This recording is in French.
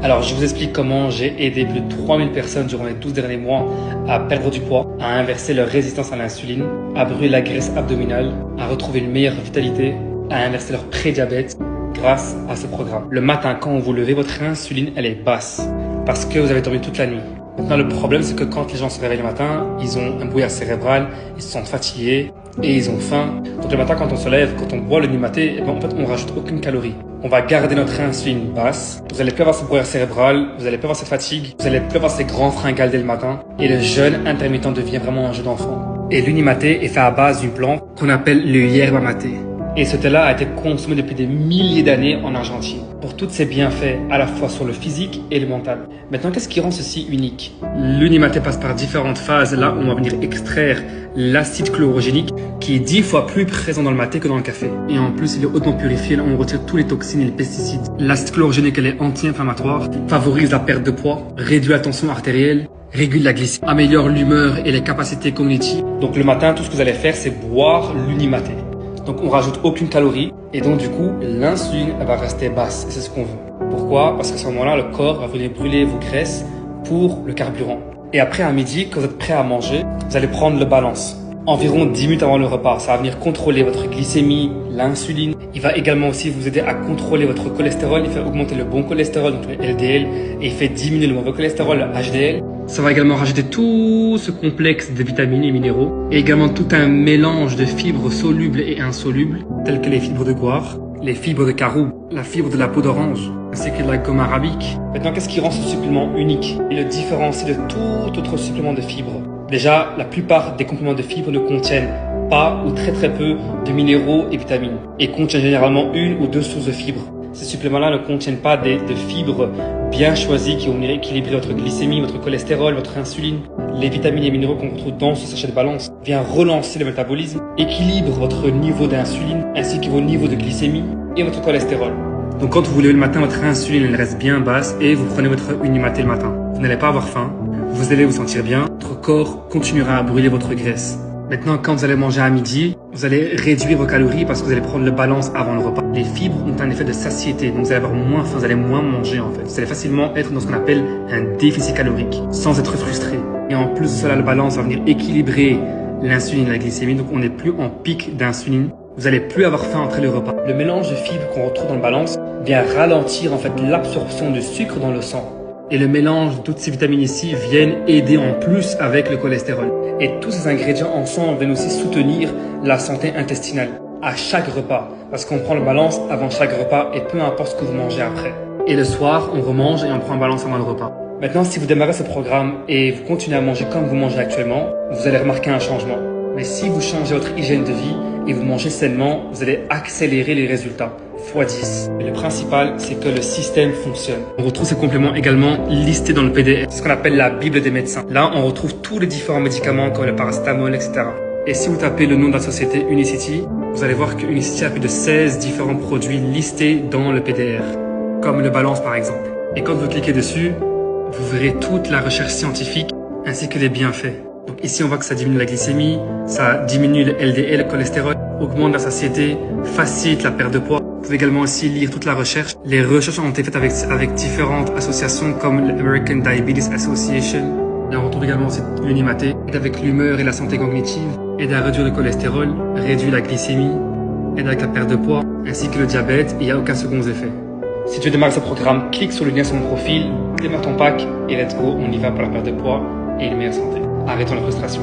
Alors, je vous explique comment j'ai aidé plus de 3000 personnes durant les 12 derniers mois à perdre du poids, à inverser leur résistance à l'insuline, à brûler la graisse abdominale, à retrouver une meilleure vitalité, à inverser leur prédiabète grâce à ce programme. Le matin, quand vous levez, votre insuline, elle est basse parce que vous avez dormi toute la nuit. Maintenant, le problème, c'est que quand les gens se réveillent le matin, ils ont un brouillard cérébral, ils se sentent fatigués et ils ont faim. Donc le matin, quand on se lève, quand on boit le numaté, eh ben, en fait, on rajoute aucune calorie. On va garder notre insuline basse. Vous allez plus avoir ce brouillard cérebral, vous allez plus avoir cette fatigue, vous allez plus avoir ces grands fringales dès le matin. Et le jeûne intermittent devient vraiment un jeu d'enfant. Et l'unimaté est fait à base d'une plante qu'on appelle le yerba maté. Et ce thé-là a été consommé depuis des milliers d'années en Argentine pour tous ses bienfaits à la fois sur le physique et le mental. Maintenant, qu'est-ce qui rend ceci unique? L'unimaté passe par différentes phases. Là, on va venir extraire l'acide chlorogénique qui est 10 fois plus présent dans le maté que dans le café. Et en plus, il est hautement purifié. Là, on retire tous les toxines et les pesticides. L'acide chlorogénique, elle est anti-inflammatoire, favorise la perte de poids, réduit la tension artérielle, régule la glycémie, améliore l'humeur et les capacités cognitives. Donc le matin, tout ce que vous allez faire, c'est boire l'unimaté. Donc on rajoute aucune calorie et donc du coup l'insuline va rester basse et c'est ce qu'on veut. Pourquoi? Parce qu'à ce moment-là le corps va venir brûler vos graisses pour le carburant. Et après à midi, quand vous êtes prêt à manger, vous allez prendre le balance. Environ 10 minutes avant le repas, ça va venir contrôler votre glycémie, l'insuline. Il va également aussi vous aider à contrôler votre cholestérol. Il fait augmenter le bon cholestérol, donc le LDL, et il fait diminuer le mauvais cholestérol, le HDL. Ça va également rajouter tout ce complexe de vitamines et minéraux, et également tout un mélange de fibres solubles et insolubles, telles que les fibres de goire, les fibres de caroube, la fibre de la peau d'orange, ainsi que de la gomme arabique. Maintenant, qu'est-ce qui rend ce supplément unique et le différencie de tout autre supplément de fibres? Déjà, la plupart des compléments de fibres ne contiennent pas ou très peu de minéraux et vitamines et contiennent généralement une ou deux sources de fibres. Ces suppléments-là ne contiennent pas de fibres bien choisies qui vont venir équilibrer votre glycémie, votre cholestérol, votre insuline. Les vitamines et minéraux qu'on retrouve dans ce sachet de balance viennent relancer le métabolisme, équilibre votre niveau d'insuline ainsi que vos niveaux de glycémie et votre cholestérol. Donc quand vous vous levez le matin, votre insuline elle reste bien basse et vous prenez votre unimaté le matin. Vous n'allez pas avoir faim, vous allez vous sentir bien, votre corps continuera à brûler votre graisse. Maintenant, quand vous allez manger à midi, vous allez réduire vos calories parce que vous allez prendre le balance avant le repas. Les fibres ont un effet de satiété, donc vous allez avoir moins faim, vous allez moins manger en fait. Vous allez facilement être dans ce qu'on appelle un déficit calorique, sans être frustré. Et en plus de cela, le balance va venir équilibrer l'insuline et la glycémie, donc on n'est plus en pic d'insuline. Vous allez plus avoir faim après le repas. Le mélange de fibres qu'on retrouve dans le balance vient ralentir en fait l'absorption de sucre dans le sang. Et le mélange de toutes ces vitamines ici viennent aider en plus avec le cholestérol. Et tous ces ingrédients ensemble viennent aussi soutenir la santé intestinale à chaque repas. Parce qu'on prend le balance avant chaque repas et peu importe ce que vous mangez après. Et le soir, on remange et on prend un balance avant le repas. Maintenant, si vous démarrez ce programme et vous continuez à manger comme vous mangez actuellement, vous allez remarquer un changement. Mais si vous changez votre hygiène de vie et vous mangez sainement, vous allez accélérer les résultats x10. Et le principal, c'est que le système fonctionne. On retrouve ces compléments également listés dans le PDF. C'est ce qu'on appelle la Bible des médecins. Là, on retrouve tous les différents médicaments comme le paracétamol, etc. Et si vous tapez le nom de la société Unicity, vous allez voir que Unicity a plus de 16 différents produits listés dans le PDR, comme le balance par exemple. Et quand vous cliquez dessus, vous verrez toute la recherche scientifique ainsi que les bienfaits. Donc ici, on voit que ça diminue la glycémie, ça diminue le LDL, le cholestérol, augmente la satiété, facilite la perte de poids. Vous pouvez également aussi lire toute la recherche. Les recherches ont été faites avec différentes associations comme l'American Diabetes Association. Et on retrouve également aussi l'unimaté, aide avec l'humeur et la santé cognitive, aide à réduire le cholestérol, réduit la glycémie, aide avec la perte de poids, ainsi que le diabète, et il n'y a aucun second effet. Si tu veux démarrer ce programme, clique sur le lien sur mon profil, démarre ton pack, et let's go, on y va pour la perte de pois et une meilleure santé. Arrêtons la frustration.